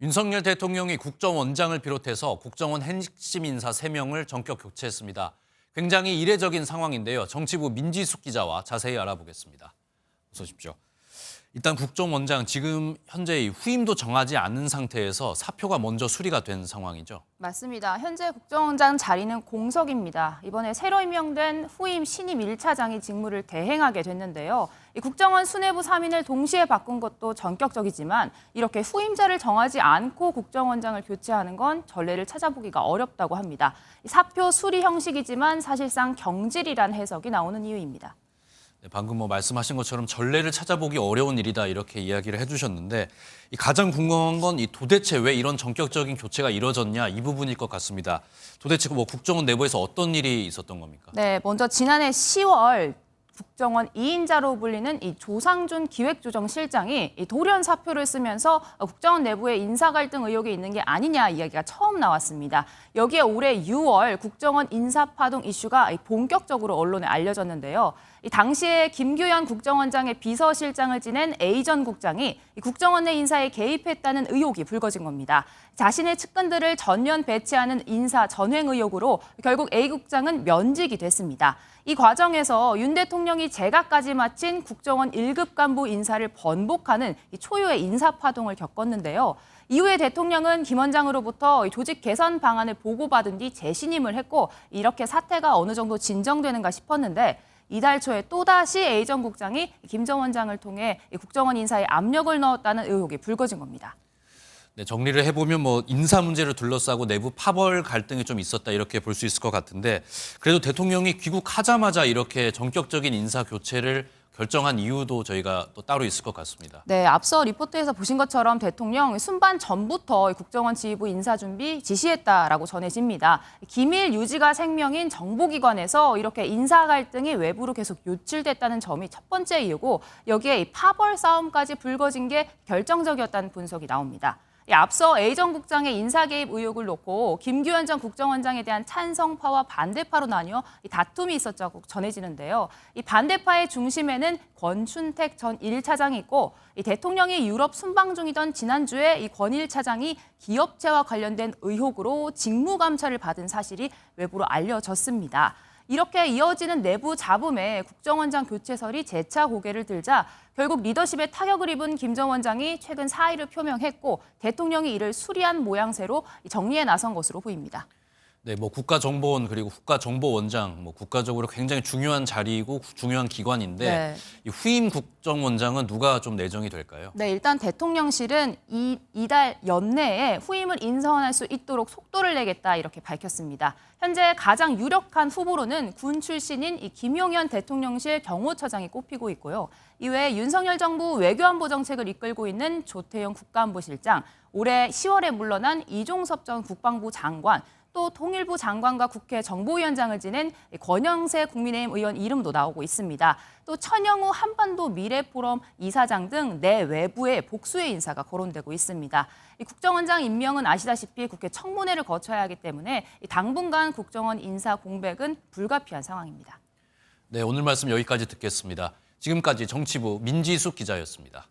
윤석열 대통령이 국정원장을 비롯해서 국정원 핵심 인사 3명을 전격 교체했습니다. 굉장히 이례적인 상황인데요. 정치부 민지숙 기자와 자세히 알아보겠습니다. 어서 오십시오. 일단 국정원장 지금 현재 후임도 정하지 않은 상태에서 사표가 먼저 수리가 된 상황이죠. 맞습니다. 현재 국정원장 자리는 공석입니다. 이번에 새로 임명된 후임 신임 1차장이 직무를 대행하게 됐는데요. 이 국정원 수뇌부 3인을 동시에 바꾼 것도 전격적이지만 이렇게 후임자를 정하지 않고 국정원장을 교체하는 건 전례를 찾아보기가 어렵다고 합니다. 사표 수리 형식이지만 사실상 경질이란 해석이 나오는 이유입니다. 네, 방금 말씀하신 것처럼 전례를 찾아보기 어려운 일이다 이렇게 이야기를 해주셨는데 가장 궁금한 건 도대체 왜 이런 전격적인 교체가 이뤄졌냐 이 부분일 것 같습니다. 도대체 국정원 내부에서 어떤 일이 있었던 겁니까? 네, 먼저 지난해 10월 국정원 2인자로 불리는 이 조상준 기획조정실장이 이 돌연 사표를 쓰면서 국정원 내부에 인사 갈등 의혹이 있는 게 아니냐 이야기가 처음 나왔습니다. 여기에 올해 6월 국정원 인사파동 이슈가 본격적으로 언론에 알려졌는데요. 이 당시에 김규현 국정원장의 비서실장을 지낸 A 전 국장이 국정원 내 인사에 개입했다는 의혹이 불거진 겁니다. 자신의 측근들을 전면 배치하는 인사 전횡 의혹으로 결국 A 국장은 면직이 됐습니다. 이 과정에서 윤 대통령이 제각까지 마친 국정원 1급 간부 인사를 번복하는 초유의 인사파동을 겪었는데요. 이후에 대통령은 김 원장으로부터 조직 개선 방안을 보고받은 뒤 재신임을 했고 이렇게 사태가 어느 정도 진정되는가 싶었는데 이달 초에 또다시 A 전 국장이 김 전 원장을 통해 국정원 인사에 압력을 넣었다는 의혹이 불거진 겁니다. 네, 정리를 해보면 인사 문제를 둘러싸고 내부 파벌 갈등이 좀 있었다 이렇게 볼 수 있을 것 같은데 그래도 대통령이 귀국하자마자 이렇게 전격적인 인사 교체를 결정한 이유도 저희가 또 따로 있을 것 같습니다. 네, 앞서 리포트에서 보신 것처럼 대통령 순반 전부터 국정원 지휘부 인사 준비 지시했다라고 전해집니다. 기밀 유지가 생명인 정보기관에서 이렇게 인사 갈등이 외부로 계속 유출됐다는 점이 첫 번째 이유고 여기에 이 파벌 싸움까지 불거진 게 결정적이었다는 분석이 나옵니다. 앞서 A 전 국장의 인사 개입 의혹을 놓고 김규현 전 국정원장에 대한 찬성파와 반대파로 나뉘어 다툼이 있었다고 전해지는데요. 이 반대파의 중심에는 권춘택 전 1차장이 있고 이 대통령이 유럽 순방 중이던 지난주에 이 권 1차장이 기업체와 관련된 의혹으로 직무감찰을 받은 사실이 외부로 알려졌습니다. 이렇게 이어지는 내부 잡음에 국정원장 교체설이 재차 고개를 들자 결국 리더십에 타격을 입은 김 전 원장이 최근 사의를 표명했고 대통령이 이를 수리한 모양새로 정리에 나선 것으로 보입니다. 네, 국가정보원 그리고 국가정보원장 국가적으로 굉장히 중요한 자리이고 중요한 기관인데 네. 이 후임 국정원장은 누가 좀 내정이 될까요? 네, 일단 대통령실은 이달 연내에 후임을 인선할 수 있도록 속도를 내겠다 이렇게 밝혔습니다. 현재 가장 유력한 후보로는 군 출신인 이 김용현 대통령실 경호처장이 꼽히고 있고요. 이외에 윤석열 정부 외교안보 정책을 이끌고 있는 조태용 국가안보실장, 올해 10월에 물러난 이종섭 전 국방부 장관, 또 통일부 장관과 국회 정보위원장을 지낸 권영세 국민의힘 의원 이름도 나오고 있습니다. 또 천영우 한반도 미래포럼 이사장 등 내외부의 복수의 인사가 거론되고 있습니다. 국정원장 임명은 아시다시피 국회 청문회를 거쳐야 하기 때문에 당분간 국정원 인사 공백은 불가피한 상황입니다. 네, 오늘 말씀 여기까지 듣겠습니다. 지금까지 정치부 민지숙 기자였습니다.